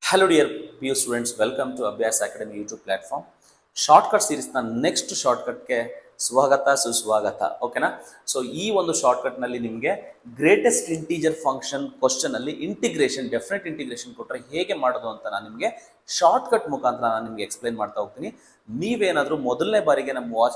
Hello dear PU students, welcome to Abhyas Academy YouTube platform. Shortcut series na next shortcut ke swagata suswagata. Okay na? So ee ಒಂದು shortcut ನಲ್ಲಿ ನಿಮಗೆ greatest integer function question ಅಲ್ಲಿ integration definite integration ಕೊಟ್ಟರೆ ಹೇಗೆ ಮಾಡೋದು ಅಂತ ನಾನು ನಿಮಗೆ shortcut ಮುಖಾಂತರ ನಾನು ನಿಮಗೆ ಎಕ್ಸ್ಪ್ಲೈನ್ ಮಾಡ್ತಾ ಹೋಗ್ತೀನಿ. ನೀವೇನಾದರೂ ಮೊದಲನೇ ಬಾರಿಗೆ ನಮ್ಮ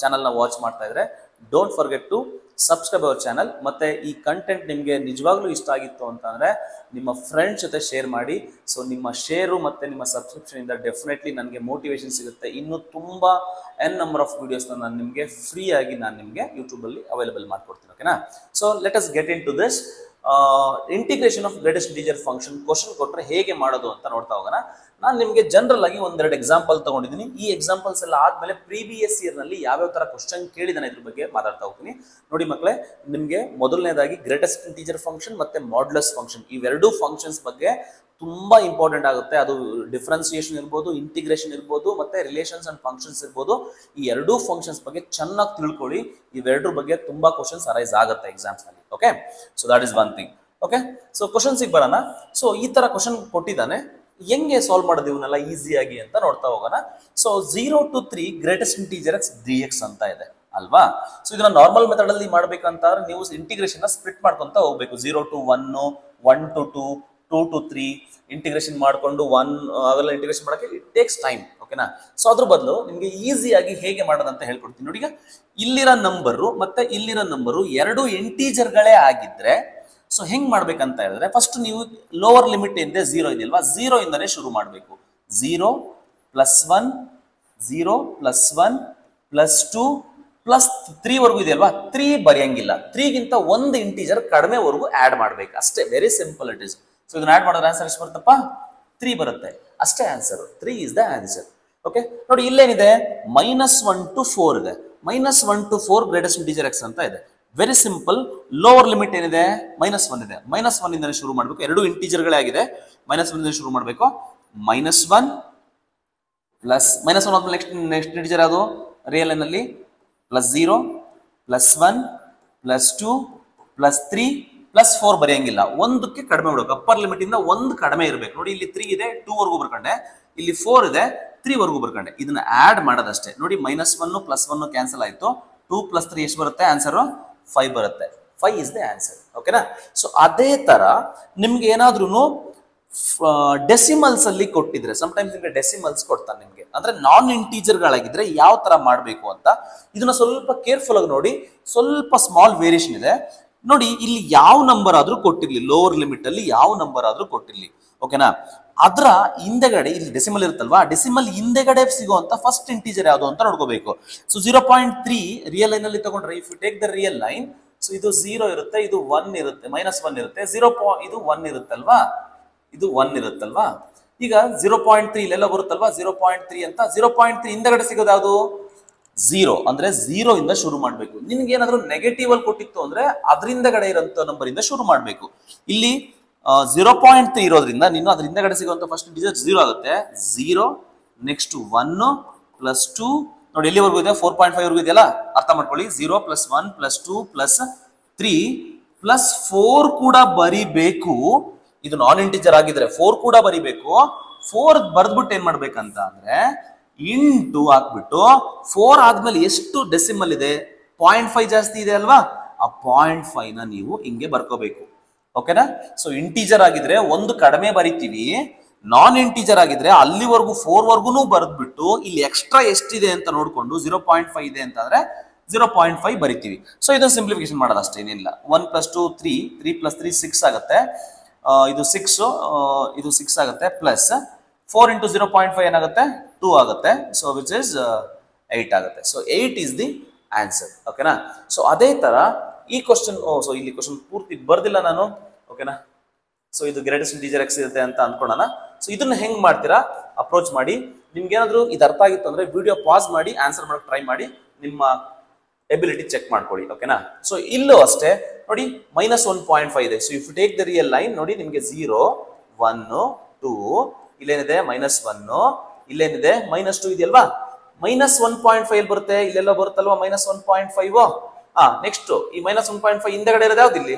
ಚಾನೆಲ್ ನ ವಾಚ್ ಮಾಡ್ತಾ ಇದ್ರೆ don't forget to subscribe our channel. ಮತ್ತೆ ಈ ಕಂಟೆಂಟ್ ನಿಮಗೆ ನಿಜವಾಗ್ಲೂ ಇಷ್ಟ ಆಗಿತ್ತು ಅಂತಂದ್ರೆ ನಿಮ್ಮ ಫ್ರೆಂಡ್ಸ್ ಜೊತೆ ಶೇರ್ ಮಾಡಿ. ಸೊ ನಿಮ್ಮ ಶೇರು ಮತ್ತೆ ನಿಮ್ಮ ಸಬ್ಸ್ಕ್ರಿಪ್ಷನ್ ಇಂದ ಡೆಫಿನೆಟ್ಲಿ ನನಗೆ ಮೋಟಿವೇಶನ್ ಸಿಗುತ್ತೆ. ಇನ್ನು ತುಂಬಾ ನಂಬರ್ ಆಫ್ ವಿಡಿಯೋಸ್ ನಾನು ನಿಮಗೆ ಫ್ರೀ ಆಗಿ ನಾನು ನಿಮಗೆ ಯೂಟ್ಯೂಬ್ ಅಲ್ಲಿ ಅವೈಲೇಬಲ್ ಮಾಡ್ಕೊಡ್ತೀನಿ. ಓಕೆನಾ? So let us get into this integration of greatest integer function question ಕೊಟ್ಟರೆ ಹೇಗೆ ಮಾಡೋದು ಅಂತ ನೋಡ್ತಾ ಹೋಗೋಣ. ನಾನು ನಿಮಗೆ ಜನರಲ್ ಆಗಿ ಒಂದೆರಡು ಎಕ್ಸಾಂಪಲ್ ತಗೊಂಡಿದ್ದೀನಿ. ಈ ಎಕ್ಸಾಂಪಲ್ಸ್ ಎಲ್ಲ ಆದ್ಮೇಲೆ ಪ್ರೀವಿಯಸ್ ಇಯರ್ ನಲ್ಲಿ ಯಾವ್ಯಾವ ತರ ಕ್ವಶನ್ ಕೇಳಿದಾನೆ ಇದ್ರ ಬಗ್ಗೆ ಮಾತಾಡ್ತಾ ಹೋಗ್ತೀನಿ. ನೋಡಿ ಮಕ್ಕಳೇ, ನಿಮಗೆ ಮೊದಲನೇದಾಗಿ ಗ್ರೇಟೆಸ್ಟ್ ಇಂಟಿಜರ್ ಫಂಕ್ಷನ್ ಮತ್ತೆ ಮಾಡ್ಯುಲಸ್ ಫಂಕ್ಷನ್ ಇವೆರಡೂ ಫಂಕ್ಷನ್ಸ್ ಬಗ್ಗೆ ತುಂಬಾ ಇಂಪಾರ್ಟೆಂಟ್ ಆಗುತ್ತೆ. ಅದು ಡಿಫ್ರೆನ್ಸಿಯೇಷನ್ ಇರ್ಬೋದು, ಇಂಟಿಗ್ರೇಷನ್ ಇರ್ಬೋದು, ಮತ್ತೆ ರಿಲೇಷನ್ಸ್ ಅಂಡ್ ಫಂಕ್ಷನ್ಸ್ ಇರ್ಬೋದು. ಈ ಎರಡೂ ಫಂಕ್ಷನ್ಸ್ ಬಗ್ಗೆ ಚೆನ್ನಾಗಿ ತಿಳ್ಕೊಳ್ಳಿ. ಇವೆರಡರ ಬಗ್ಗೆ ತುಂಬಾ ಕ್ವಶನ್ಸ್ ಅರೈಸ್ ಆಗುತ್ತೆ ಎಕ್ಸಾಮ್ಸ್ ನಲ್ಲಿ. Okay, so that is one thing. Okay, so questions ಬರೋಣ. ಸೊ ಈ ತರ ಕ್ವಶನ್ ಕೊಟ್ಟಿದ್ದಾನೆ, ಹೆಂಗೆ ಸಾಲ್ವ್ ಮಾಡೋದು ಇವನ್ನೆಲ್ಲ ಈಸಿಯಾಗಿ ಅಂತ ನೋಡ್ತಾ ಹೋಗೋಣ. So 0 to 3 greatest integer X dx ಅಂತ ಇದೆ ಅಲ್ವಾ? ಸೊ ಇದನ್ನ ನಾರ್ಮಲ್ ಮೆಥಡ್ ಅಲ್ಲಿ ಮಾಡ್ಬೇಕಂತಂದ್ರೆ ನೀವು ಇಂಟಿಗ್ರೇಷನ್ ಸ್ಪ್ಲಿಟ್ ಮಾಡ್ಕೊಂತ ಹೋಗ್ಬೇಕು. 0 to 1, 1 to 2, 2 to 3 ಇಂಟಿಗ್ರೇಷನ್ ಮಾಡ್ಕೊಂಡು 1 ಅವೆಲ್ಲ ಇಂಟಿಗ್ರೇಷನ್ ಮಾಡಕ್ಕೆ ಇಟ್ ಟೇಕ್ಸ್ ಟೈಮ್. ಓಕೆನಾ? ಸೊ ಅದ್ರ ಬದಲು ನಿಮ್ಗೆ ಈಸಿಯಾಗಿ ಹೇಗೆ ಮಾಡೋದಂತ ಹೇಳ್ಕೊಡ್ತೀನಿ. ನೋಡಿ, ಈಗ ಇಲ್ಲಿರೋ ನಂಬರು ಮತ್ತೆ ಇಲ್ಲಿರೋ ನಂಬರು ಎರಡು ಇಂಟೀಜರ್ಗಳೇ ಆಗಿದ್ರೆ ಸೊ ಹೆಂಗ್ ಮಾಡ್ಬೇಕಂತ ಹೇಳಿದ್ರೆ ಫಸ್ಟ್ ನೀವು ಲೋವರ್ ಲಿಮಿಟ್ ಏನಿದೆ 0 ಇದೆಯಲ್ವಾ, 0 ಇಂದನೇ ಶುರು ಮಾಡಬೇಕು. 0 + 1, 0 + 1 + 2 + 3 ವರೆಗೂ ಇದೆಯಲ್ವಾ, 3 ಬರೆಯಂಗಿಲ್ಲ. 3 ಗಿಂತ ಒಂದು ಇಂಟೀಜರ್ ಕಡಿಮೆವರೆಗೂ ಆಡ್ ಮಾಡ್ಬೇಕು ಅಷ್ಟೇ. Very simple it is. So ಇದನ್ನ ಆಡ್ ಮಾಡಿದ್ರೆ ಆನ್ಸರ್ ಎಷ್ಟು ಬರುತ್ತಪ್ಪ? 3 ಬರುತ್ತೆ ಅಷ್ಟೇ. Answer 3 is the answer. Okay, ನೋಡಿ ಇಲ್ಲೇನಿದೆ -1 to 4 ಇದೆ. -1 to 4 ಗ್ರೇಟೆಸ್ಟ್ ಇಂಟಿಜರ್ ಎಕ್ಸ್ ಅಂತ ಇದೆ. Very simple. ಲೋವರ್ ಲಿಮಿಟ್ ಏನಿದೆ? -1 ಇದೆ. -1 ಇಂದನೇ ಶುರು ಮಾಡಬೇಕು. ಎರಡು ಇಂಟೀಜರ್ಗಳೇ ಆಗಿದೆ. -1 ಇಂದ ಶುರು ಮಾಡಬೇಕು. -1 ಪ್ಲಸ್ -1 ಆದ್ಮೇಲೆ ನೆಕ್ಸ್ಟ್ ಇಂಟೀಜರ್ ಯಾವುದು ರಿಯಲ್ ಲೈನ್ ಅಲ್ಲಿ? +0 +1 +2 +3 +4 ಬರೆಯಂಗಿಲ್ಲ. ಒಂದಕ್ಕೆ ಕಡಿಮೆ ಬಿಡಬೇಕು. ಅಪ್ಪರ್ ಲಿಮಿಟ್ ಇಂದ ಒಂದು ಕಡಿಮೆ ಇರಬೇಕು. ನೋಡಿ, ಇಲ್ಲಿ 3 ಇದೆ, 2 ವರೆಗೂ ಬರ್ಕೊಂಡೆ. ಇಲ್ಲಿ 4 ಇದೆ, 3 ವರೆಗೂ ಬರ್ಕೊಂಡೆ. ಇದನ್ನ ಆಡ್ ಮಾಡೋದಷ್ಟೇ. ನೋಡಿ, -1 +1 ಕ್ಯಾನ್ಸಲ್ ಆಯ್ತು. 2 + 3 ಎಷ್ಟು ಬರುತ್ತೆ? ಆನ್ಸರ್ 5 ಬರುತ್ತೆ. 5 ಇಸ್ ದ ಆನ್ಸರ್. ಓಕೆನಾ? ಸೊ ಅದೇ ತರ ನಿಮ್ಗೆ ಏನಾದ್ರೂ ಡೆಸಿಮಲ್ಸ್ ಅಲ್ಲಿ ಕೊಟ್ಟಿದ್ರೆ, ಸಮ್ಟೈಮ್ಸ್ ನಿಮ್ಗೆ ಡೆಸಿಮಲ್ಸ್ ಕೊಡ್ತಾನೆ ನಿಮ್ಗೆ, ಅಂದ್ರೆ ನಾನ್ ಇಂಟೀಜರ್ ಗಳಾಗಿದ್ರೆ ಯಾವ ತರ ಮಾಡ್ಬೇಕು ಅಂತ ಇದನ್ನ ಸ್ವಲ್ಪ ಕೇರ್ಫುಲ್ ಆಗಿ ನೋಡಿ. ಸ್ವಲ್ಪ ಸ್ಮಾಲ್ ವೇರಿಯೇಷನ್ ಇದೆ. ನೋಡಿ, ಇಲ್ಲಿ ಯಾವ ನಂಬರ್ ಆದ್ರೂ ಕೊಟ್ಟಿರ್ಲಿ, ಲೋವರ್ ಲಿಮಿಟ್ ಅಲ್ಲಿ ಯಾವ ನಂಬರ್ ಆದ್ರೂ ಕೊಟ್ಟಿರ್ಲಿ. ಓಕೆನಾ? ಅದ್ರ ಹಿಂದೆಗಡೆ ಇಲ್ಲಿ ಡೆಸಿಮಲ್ ಇರುತ್ತಲ್ವಾ, ಡೆಸಿಮಲ್ ಹಿಂದೆಗಡೆ ಸಿಗುವಂತ ಫಸ್ಟ್ ಇಂಟೀಜರ್ ಯಾವುದು ಅಂತ ನೋಡ್ಕೋಬೇಕು. ಸೊ 0.3 ರಿಯಲ್ ಲೈನ್ ಅಲ್ಲಿ ತಗೊಂಡ್ರೆ, if you take the real line, so ಇದು 0 ಇರುತ್ತೆ, ಇದು 1 ಇರುತ್ತೆ, -1 ಇರುತ್ತೆ, ಇದು 1 ಇರುತ್ತಲ್ವಾ, ಇದು 1 ಇರುತ್ತಲ್ವಾ. ಈಗ 0.3 ಇಲ್ಲೆಲ್ಲ ಬರುತ್ತಲ್ವಾ, 0.3 ಅಂತ. 0.3 ಹಿಂದೆಗಡೆ ಸಿಗೋದು ಯಾವುದು? 0. ಅಂದ್ರೆ 0 ಇಂದ ಶುರು ಮಾಡ್ಬೇಕು. ನಿನ್ಗೆ ಏನಾದ್ರು ನೆಗೆಟಿವ್ ಅಲ್ಲಿ ಕೊಟ್ಟಿತ್ತು ಅಂದ್ರೆ ಅದರಿಂದಗಡೆ ಇರೋಂಥ ನಂಬರ್ ಇಂದ ಶುರು ಮಾಡ್ಬೇಕು. ಇಲ್ಲಿ 0.3 ಇರೋದ್ರಿಂದ ನೀನು ಅದ್ರ ಹಿಂದೆಗಡೆ ಸಿಗುವಂತ ಫಸ್ಟ್ ಇಂಟೀಜರ್ 0 ಆಗುತ್ತೆ. 0 ನೆಕ್ಸ್ಟ್ 1 + 2 ನೋಡಿ ಎಲ್ಲಿವರೆಗೂ ಇದೆ? 4.5 ವರೆಗೂ ಇದೆಯಲ್ಲ, ಅರ್ಥ ಮಾಡ್ಕೊಳ್ಳಿ. 0 + 1 + 2 + 3 + 4 ಕೂಡ ಬರಿಬೇಕು. ಇದು ನಾನ್ ಇಂಟೀಜರ್ ಆಗಿದ್ರೆ 4 ಕೂಡ ಬರಿಬೇಕು. 4 ಬರ್ದ್ಬಿಟ್ಟು ಏನ್ ಮಾಡ್ಬೇಕಂತ ಅಂದ್ರೆ ಇಂಟು ಹಾಕ್ಬಿಟ್ಟು 4 ಆದ್ಮೇಲೆ ಎಷ್ಟು ಡೆಸಿಮಲ್ ಇದೆ? 0.5 ಜಾಸ್ತಿ ಇದೆ ಅಲ್ವಾ, ಆ 0.5 ನ ನೀವು ಹಿಂಗೆ ಬರ್ಕೋಬೇಕು. ಓಕೆನಾ? ಸೊ ಇಂಟೀಜರ್ ಆಗಿದ್ರೆ ಒಂದು ಕಡಿಮೆ ಬರಿತೀವಿ, ನಾನ್ ಇಂಟೀಜರ್ ಆಗಿದ್ರೆ ಅಲ್ಲಿವರೆಗೂ 4 ವರ್ಗು ಬರ್ದ್ಬಿಟ್ಟು ಇಲ್ಲಿ ಎಕ್ಸ್ಟ್ರಾ ಎಷ್ಟಿದೆ ಅಂತ ನೋಡ್ಕೊಂಡು 0.5 ಇದೆ ಅಂತಂದ್ರೆ 0.5 ಬರಿತೀವಿ. ಸೊ ಇದನ್ನ ಸಿಂಪ್ಲಿಫಿಕೇಶನ್ ಮಾಡೋದು ಅಷ್ಟೇ, ಏನಿಲ್ಲ. 1 + 2 3, 3 + 3 6 ಆಗುತ್ತೆ. ಇದು 6, ಇದು 6 ಆಗುತ್ತೆ. ಪ್ಲಸ್ 4 × 0.5 ಏನಾಗುತ್ತೆ? 2 ಆಗುತ್ತೆ. ಸೊ ವಿಚ್ ಇಸ್ 8 ಆಗುತ್ತೆ. So 8 is the answer. ಓಕೆನಾ? ಸೊ ಅದೇ ತರ ಈ ಕ್ವಶನ್, ಸೊ ಇಲ್ಲಿ ಕ್ವಶನ್ ಪೂರ್ತಿ ಬರ್ದಿಲ್ಲ ನಾನು. ಓಕೆನಾ? ಸೊ ಇದು ಗ್ರೇಟೆಸ್ಟ್ ಇಂಟಿಜರ್ ಎಕ್ಸ್ ಇರುತ್ತೆ ಅಂತ ಅನ್ಕೊಳ್ಳೋಣ. ಸೊ ಇದನ್ನ ಹೆಂಗ್ ಮಾಡ್ತೀರಾ ಅಪ್ರೋಚ್ ಮಾಡಿ. ನಿಮ್ಗೆ ಏನಾದ್ರು ಇದು ಅರ್ಥ ಆಗಿತ್ತು ಅಂದ್ರೆ ವಿಡಿಯೋ ಪಾಸ್ ಮಾಡಿ ಆನ್ಸರ್ ಮಾಡಕ್ ಟ್ರೈ ಮಾಡಿ, ನಿಮ್ಮ ಎಬಿಲಿಟಿ ಚೆಕ್ ಮಾಡ್ಕೊಳ್ಳಿ. ಓಕೆನಾ? ಸೊ ಇಲ್ಲೂ ಅಷ್ಟೇ ನೋಡಿ, -1.5 ಇದೆ. So if you take the real line, ನೋಡಿ ನಿಮ್ಗೆ 0 1 2 ಇಲ್ಲೇನಿದೆ -1, ಇಲ್ಲೇನಿದೆ -2 ಇದೆಯಲ್ವಾ. -1.5 ಎಲ್ಲಿ ಬರುತ್ತೆ? ಇಲ್ಲೆಲ್ಲ ಬರುತ್ತಲ್ವಾ -1.5. ನೆಕ್ಸ್ಟ್ ಈ -1.5 ಹಿಂದೆಗಡೆ ಇರೋದು ಯಾವ್ದು? ಇಲ್ಲಿ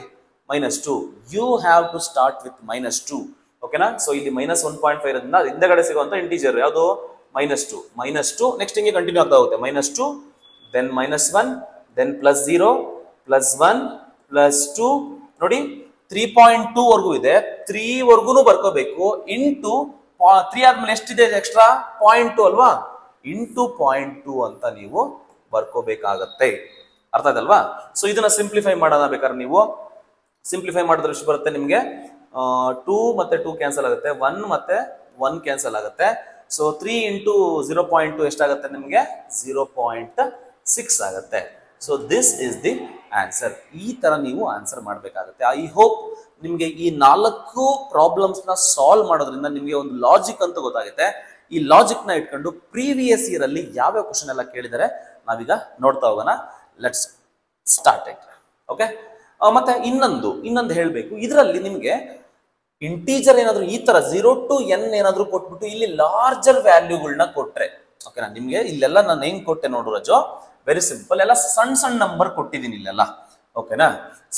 -2. You have to start with -2. ಓಕೆನಾ. ಸೊ ಇಲ್ಲಿ -1.5 ಇರೋದ್ರಿಂದ ಅದು ಹಿಂದೆಗಡೆ ಸಿಗುವಂತ ಇಂಟೀಜರ್ ಯಾವುದು -2 ನೆಕ್ಸ್ಟ್ ಹಿಂಗೆ ಕಂಟಿನ್ಯೂ ಆಗ್ತಾ ಹೋಗುತ್ತೆ -2 ದೆನ್ -1 ದೆನ್ +0 +1 +2 ನೋಡಿ 3.2 ವರ್ಗೂ ಇದೆ. 3 ವರ್ಗೂನು ಬರ್ಕೋಬೇಕು ಇಂಟು 3 ಆದ್ಮೇಲೆ ಎಷ್ಟಿದೆ ಎಕ್ಸ್ಟ್ರಾ 0.2 ಅಲ್ವಾ, ಇಂಟು 0.2 ಅಂತ ನೀವು ಬರ್ಕೋಬೇಕಾಗತ್ತೆ. ಅರ್ಥ ಆಯ್ತಲ್ವಾ. ಸೊ ಇದನ್ನ ಸಿಂಪ್ಲಿಫೈ ಮಾಡೋಣ. ಬೇಕಾದ್ರೆ ನೀವು ಸಿಂಪ್ಲಿಫೈ ಮಾಡಿದ್ರೆ ಎಷ್ಟು ಬರುತ್ತೆ ನಿಮಗೆ 2 ಮತ್ತೆ 2 ಕ್ಯಾನ್ಸಲ್ ಆಗುತ್ತೆ, 1 ಮತ್ತೆ 1 ಕ್ಯಾನ್ಸಲ್ ಆಗುತ್ತೆ. ಸೊ 3 ಇಂಟು 0.2 ಎಷ್ಟಾಗುತ್ತೆ ನಿಮಗೆ 0.6 ಆಗುತ್ತೆ. So this is the answer. ಈ ತರ ನೀವು ಆನ್ಸರ್ ಮಾಡಬೇಕಾಗುತ್ತೆ. ಐ ಹೋಪ್ ನಿಮಗೆ ಈ 4 ಪ್ರಾಬ್ಲಮ್ಸ್ ನ ಸಾಲ್ವ್ ಮಾಡೋದ್ರಿಂದ ನಿಮಗೆ ಒಂದು ಲಾಜಿಕ್ ಅಂತ ಗೊತ್ತಾಗುತ್ತೆ. ಈ ಲಾಜಿಕ್ ನ ಇಟ್ಕೊಂಡು ಪ್ರೀವಿಯಸ್ ಇಯರ್ ಅಲ್ಲಿ ಯಾವ್ಯಾವ ಕ್ವಶನ್ ಎಲ್ಲ ಕೇಳಿದರೆ ನಾವೀಗ ನೋಡ್ತಾ ಹೋಗೋಣ. Let's start it. ಓಕೆ. ಮತ್ತೆ ಇನ್ನೊಂದು ಹೇಳಬೇಕು, ಇದರಲ್ಲಿ ನಿಮಗೆ ಇಂಟೀಜರ್ ಏನಾದ್ರು ಈ ತರ 0 to n ಏನಾದ್ರು ಕೊಟ್ಬಿಟ್ಟು ಇಲ್ಲಿ ಲಾರ್ಜರ್ ವ್ಯಾಲ್ಯೂಗಳನ್ನ ಕೊಟ್ರೆ, ಓಕೆನಾ, ನಿಮ್ಗೆ ಇಲ್ಲೆಲ್ಲ ನಾನು ಹೆಂಗ್ ಕೊಟ್ಟೆ ನೋಡು ರಜೋ, ವೆರಿ ಸಿಂಪಲ್. ಎಲ್ಲ ಸಣ್ಣ ನಂಬರ್ ಕೊಟ್ಟಿದ್ದೀನಿ ಇಲ್ಲೆಲ್ಲ, ಓಕೆನಾ.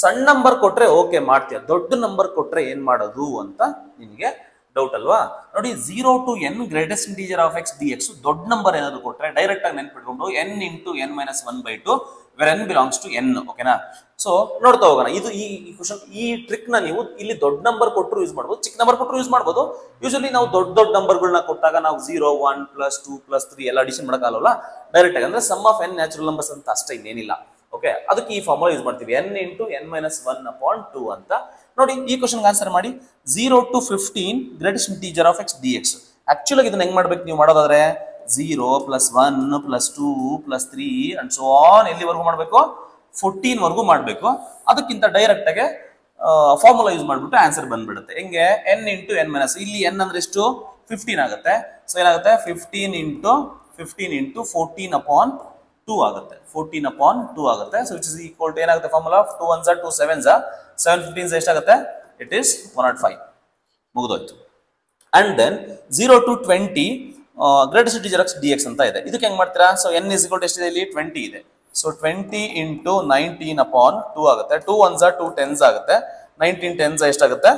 ಸಣ್ಣ ನಂಬರ್ ಕೊಟ್ರೆ ಓಕೆ ಮಾಡ್ತೀಯ, ದೊಡ್ಡ ನಂಬರ್ ಕೊಟ್ರೆ ಏನ್ ಮಾಡೋದು ಅಂತ ನಿಮಗೆ ಡೌಟ್ ಅಲ್ವಾ. ನೋಡಿ 0 to n greatest integer of x dx ದೊಡ್ಡ ನಂಬರ್ ಏನಾದ್ರು ಕೊಟ್ರೆ ಡೈರೆಕ್ಟ್ ಆಗಿ ನೆನ್ಪಿಟ್ಕೊಂಡು n into n - 1/2 where n belongs to n, ಓಕೆನಾ. ಸೊ ನೋಡ್ತಾ ಹೋಗೋಣ. ಇದು ಈ ಕ್ವಶನ್, ಈ ಟ್ರಿಕ್ ನ ನೀವು ಇಲ್ಲಿ ದೊಡ್ಡ ನಂಬರ್ ಕೊಟ್ಟರು ಯೂಸ್ ಮಾಡ್ಬೋದು, ಚಿಕ್ಕ ನಂಬರ್ ಕೊಟ್ಟರು ಯೂಸ್ ಮಾಡ್ಬೋದು. ಯೂಶಲಿ ನಾವು ದೊಡ್ಡ ನಂಬರ್ಗಳನ್ನ ಕೊಟ್ಟಾಗ ನಾವು 0, 1, +2, +3 ಎಲ್ಲ ಅಡಿಷನ್ ಮಾಡೋಕ್ಕಾಗಲ್ಲ ಡೈರೆಕ್ಟ್ ಆಗಿ. ಅಂದ್ರೆ sum of n natural numbers ಅಂತ ಅಷ್ಟೇ, ಇನ್ನೇನಿಲ್ಲ. ಓಕೆ, ಅದಕ್ಕೆ ಈ ಫಾರ್ಮುಲಾ ಯೂಸ್ ಮಾಡ್ತೀವಿ, n ಇಂಟು n - 1/2 ಅಂತ. ನೋಡಿ ಈ ಕ್ವಶನ್ ಆನ್ಸರ್ ಮಾಡಿ. 0 to 15 greatest integer of x dx. Actually ಇದನ್ನ ಹೆಂಗ್ ಮಾಡ್ಬೇಕು ನೀವು ಮಾಡೋದಾದ್ರೆ 0 +1 +2 +3 ಅಂಡ್ ಸೋ ಆನ್ ಎಲ್ಲಿವರೆಗೂ ಮಾಡಬೇಕು 14 ವರ್ಗೂ ಮಾಡಬೇಕು. ಅದಕ್ಕಿಂತ ಡೈರೆಕ್ಟ್ ಆಗಿ ಫಾರ್ಮುಲಾ ಯೂಸ್ ಮಾಡ್ಬಿಟ್ಟು ಆನ್ಸರ್ ಬಂದ್ಬಿಡುತ್ತೆ. ಹೆಂಗೆ n ಇಂಟು n - ಇಲ್ಲಿ n ಅಂದ್ರೆ ಎಷ್ಟು 15 ಆಗುತ್ತೆ. ಸೊ ಏನಾಗುತ್ತೆ 15 ಇಂಟು 14/2 ಆಗುತ್ತೆ. 14/2 ಆಗುತ್ತೆ. So which is equal to ಏನಾಗುತ್ತೆ ಫಾರ್ಮುಲಾ 2 1s 2 7s 7 15s ಎಷ್ಟಾಗುತ್ತೆ, ಇಟ್ ಈಸ್ 105. ಮುಗಿದೋಯ್ತು. And then 0 to 20 greatest integer of dx ಅಂತ ಇದೆ. ಇದಕ್ಕೆ ಹೆಂಗ್ ಮಾಡ್ತೀರಾ, so n is equal to ಎಷ್ಟಿದೆ ಇಲ್ಲಿ 20 ಇದೆ. ಸೊ 20 ಇಂಟು 19/2 ಆಗುತ್ತೆ. 2 1s 2 10s ಆಗುತ್ತೆ. 19 10s ಎಷ್ಟಾಗುತ್ತೆ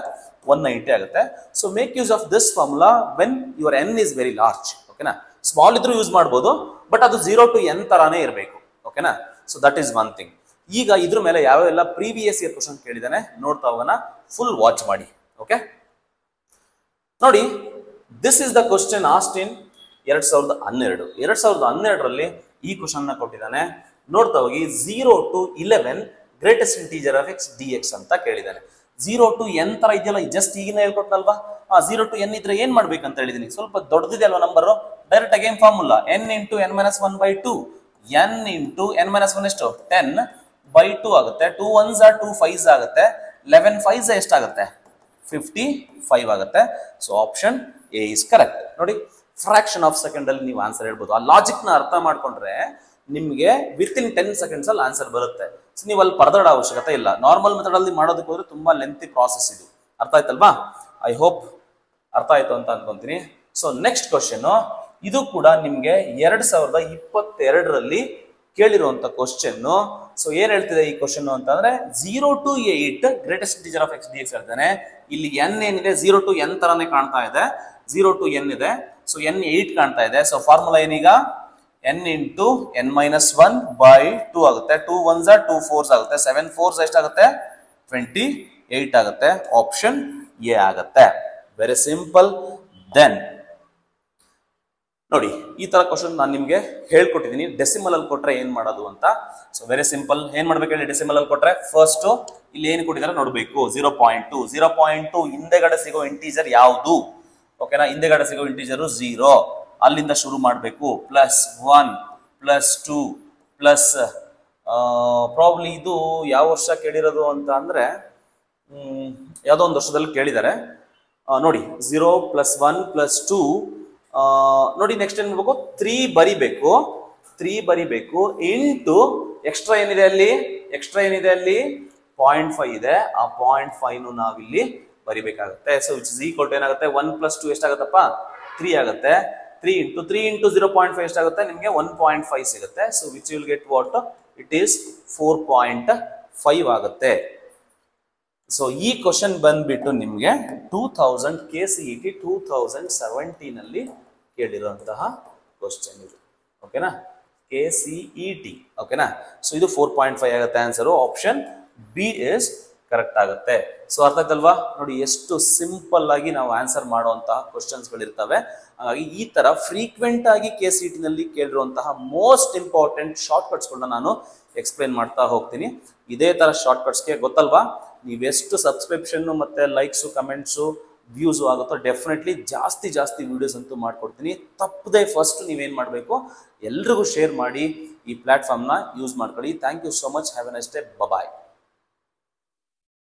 190 ಆಗುತ್ತೆ. So make use of this formula when your n is very large, ಓಕೆನಾ. ಸ್ಮಾಲ್ ಇದ್ರೂ ಯೂಸ್ ಮಾಡ್ಬೋದು, ಬಟ್ ಅದು 0 to n ತರಾನೇ ಇರಬೇಕು, ಓಕೆನಾ. So that is one thing. ಈಗ ಇದ್ರ ಮೇಲೆ ಯಾವೆಲ್ಲ ಪ್ರೀವಿಯಸ್ ಇಯರ್ ಕ್ವಶನ್ ಕೇಳಿದಾನೆ ನೋಡ್ತಾ ಹೋಗೋಣ. ಫುಲ್ ವಾಚ್ ಮಾಡಿ. ಓಕೆ, ನೋಡಿ this is the question asked in 2012. 2012ರಲ್ಲಿ ಈ ಕ್ವಶನ್ ನ ಕೊಟ್ಟಿದ್ದಾನೆ. ನೋಡ್ತಾ ಹೋಗಿ 0 to 11 greatest integer of x dx ಅಂತ ಕೇಳಿದ್ದಾನೆ. 0 to n ತರ ಇದೆಯಲ್ಲ, ಜಸ್ಟ್ ಈಗಿನ ಹೇಳ್ಕೊಟ್ನಲ್ವಾ. 0 to n ಇದ್ರೆ ಏನ್ ಮಾಡ್ಬೇಕಂತ ಹೇಳಿದೀನಿ, ಸ್ವಲ್ಪ ದೊಡ್ಡದಿದೆ ಅಲ್ವಾ ನಂಬರ್, ಡೈರೆಕ್ಟ್ ಆಗಿ ಏನ್ formula n into n - 1/2. n into n - 1 ಎಷ್ಟು 10/2 ಆಗುತ್ತೆ. 2 1s 2 5s ಆಗುತ್ತೆ. 11 5s ಎಷ್ಟಾಗುತ್ತೆ 55 ಆಗುತ್ತೆ. So option A is correct. ನೋಡಿ ಫ್ರಾಕ್ಷನ್ ಆಫ್ ಸೆಕೆಂಡ್ ಅಲ್ಲಿ ನೀವು ಆನ್ಸರ್ ಹೇಳ್ಬೋದು. ಆ ಲಾಜಿಕ್ ನ ಅರ್ಥ ಮಾಡ್ಕೊಂಡ್ರೆ ನಿಮ್ಗೆ ವಿತಿನ್ 10 seconds ಅಲ್ಲಿ ಆನ್ಸರ್ ಬರುತ್ತೆ. ಸೊ ನೀವು ಅಲ್ಲಿ ಪರದಾಡೋ ಅವಶ್ಯಕತೆ ಇಲ್ಲ. ನಾರ್ಮಲ್ ಮೆಥಡ್ ಅಲ್ಲಿ ಮಾಡೋದಕ್ಕೆ ಹೋದ್ರೆ ತುಂಬಾ ಲೆಂತಿ ಪ್ರಾಸೆಸ್ ಇದು. ಅರ್ಥ ಆಯ್ತಲ್ವಾ. ಐ ಹೋಪ್ ಅರ್ಥ ಆಯ್ತು ಅಂತ ಅನ್ಕೊಂತೀನಿ. ಸೊ ನೆಕ್ಸ್ಟ್ ಕ್ವಶನ್, ಇದು ಕೂಡ ನಿಮ್ಗೆ 2022ರಲ್ಲಿ ಕೇಳಿರುವಂತ ಕ್ವಶನ್. ಸೊ ಏನ್ ಹೇಳ್ತಿದೆ ಈ ಕ್ವಶನ್ ಅಂತಂದ್ರೆ 0 to 8 greatest integer of x dx ಹೇಳ್ತಾನೆ. ಇಲ್ಲಿ n ಏನಿದೆ 0 to n ತರಾನೇ ಕಾಣ್ತಾ ಇದೆ. 0 to n ಇದೆ. ಸೊ n 8 ಕಾಣ್ತಾ ಇದೆ. ಸೊ ಫಾರ್ಮುಲಾ ಏನೀಗ n ಇಂಟು n - 1/2 ಆಗುತ್ತೆ. 2 1s 2 4s ಆಗುತ್ತೆ. 7 4s ಎಷ್ಟಾಗುತ್ತೆ 28 ಆಗುತ್ತೆ. ಆಪ್ಷನ್ ಎ ಆಗುತ್ತೆ. Very simple. ದೆನ್ ನೋಡಿ ಈ ತರ ಕ್ವಶನ್ ನಾನು ನಿಮ್ಗೆ ಹೇಳ್ಕೊಟ್ಟಿದ್ದೀನಿ. ಡೆಸಿಮಲ್ ಅಲ್ಲಿ ಕೊಟ್ರೆ ಏನ್ ಮಾಡೋದು ಅಂತ. So very simple. ಏನ್ ಮಾಡ್ಬೇಕು ಹೇಳಿ, ಡೆಸಿಮಲ್ ಅಲ್ಲಿ ಕೊಟ್ರೆ ಫಸ್ಟ್ ಇಲ್ಲಿ ಏನ್ ಕೊಟ್ಟಿದ್ದಾರೆ ನೋಡ್ಬೇಕು. 0.2 ಹಿಂದೆಗಡೆ ಸಿಗೋ ಇಂಟೀಜರ್ ಯಾವುದು, ಓಕೆನಾ. ಹಿಂದೆಗಡೆ ಸಿಗೋ ಇಂಟೀಜರ್ 0, ಅಲ್ಲಿಂದ ಶುರು ಮಾಡಬೇಕು. +1 +2 ಪ್ಲಸ್ ಪ್ರಾಬ್ಲಿ ಇದು ಯಾವ ವರ್ಷ ಕೇಳಿರೋದು ಅಂತ ಅಂದ್ರೆ ಯಾವುದೋ ಒಂದು ವರ್ಷದಲ್ಲಿ ಕೇಳಿದ್ದಾರೆ ನೋಡಿ. 0 +1 +2 ನೋಡಿ. ನೆಕ್ಸ್ಟ್ ಏನ್ ಮಾಡ್ಬೇಕು 3 ಬರಿಬೇಕು ಇಂಟು ಎಕ್ಸ್ಟ್ರಾ ಏನಿದೆ ಅಲ್ಲಿ 0.5 ಇದೆ. ಆ 0.5 ನಾವಿಲ್ಲಿ ಬರಿಬೇಕಾಗುತ್ತೆ. So which is equal to ಏನಾಗುತ್ತೆ 1 + 2 ಎಷ್ಟಾಗತ್ತಪ್ಪ 3 ಆಗುತ್ತೆ. 3 ಇಂಟು 0.5 ಎಷ್ಟಾಗುತ್ತೆ ನಿಮಗೆ 1.5 ಸಿಗುತ್ತೆ. So which will get what, it is 4.5 ಆಗುತ್ತೆ. ಸೊ ಈ ಕ್ವಶನ್ ಬಂದ್ಬಿಟ್ಟು ನಿಮಗೆ 2000 KCET 2017 ಕೇಳಿರುವಂತಹ ಕ್ವಶನ್ ಇದು. ಓಕೆನಾ, KCET. ಓಕೆನಾ, ಸೊ ಇದು 4.5 ಆಗುತ್ತೆ answer. Option B is correct ಆಗುತ್ತೆ. ಸೊ ಅರ್ಥ ಆಯ್ತಲ್ವಾ? ನೋಡಿ ಎಷ್ಟು ಸಿಂಪಲ್ ಆಗಿ ನಾವು ಆನ್ಸರ್ ಮಾಡುವಂತಹ ಕ್ವಶನ್ಸ್ಗಳಿರ್ತವೆ. ಹಾಗಾಗಿ ಈ ತರ ಫ್ರೀಕ್ವೆಂಟ್ ಆಗಿ KCET ನಲ್ಲಿ ಕೇಳಿರುವಂತಹ ಮೋಸ್ಟ್ ಇಂಪಾರ್ಟೆಂಟ್ ಶಾರ್ಟ್ ಕಟ್ಸ್ಗಳನ್ನ ನಾನು ಎಕ್ಸ್ಪ್ಲೈನ್ ಮಾಡ್ತಾ ಹೋಗ್ತೀನಿ. ಇದೇ ತರ ಶಾರ್ಟ್ ಕಟ್ಸ್ಗೆ ಗೊತ್ತಲ್ವಾ, ನೀವೆಷ್ಟು ಸಬ್ಸ್ಕ್ರಿಪ್ಷನ್ ಮತ್ತೆ ಲೈಕ್ಸು ಕಮೆಂಟ್ಸು ವ್ಯೂಸು ಆಗುತ್ತೋ ಡೆಫಿನೆಟ್ಲಿ ಜಾಸ್ತಿ ವಿಡಿಯೋಸ್ ಅಂತೂ ಮಾಡ್ಕೊಡ್ತೀನಿ. ತಪ್ಪದೆ ಫಸ್ಟ್ ನೀವೇನು ಮಾಡಬೇಕು, ಎಲ್ರಿಗೂ ಶೇರ್ ಮಾಡಿ ಈ ಪ್ಲಾಟ್ಫಾರ್ಮ್ನ ಯೂಸ್ ಮಾಡ್ಕೊಳ್ಳಿ. Thank you so much. Have a nice day. Bye.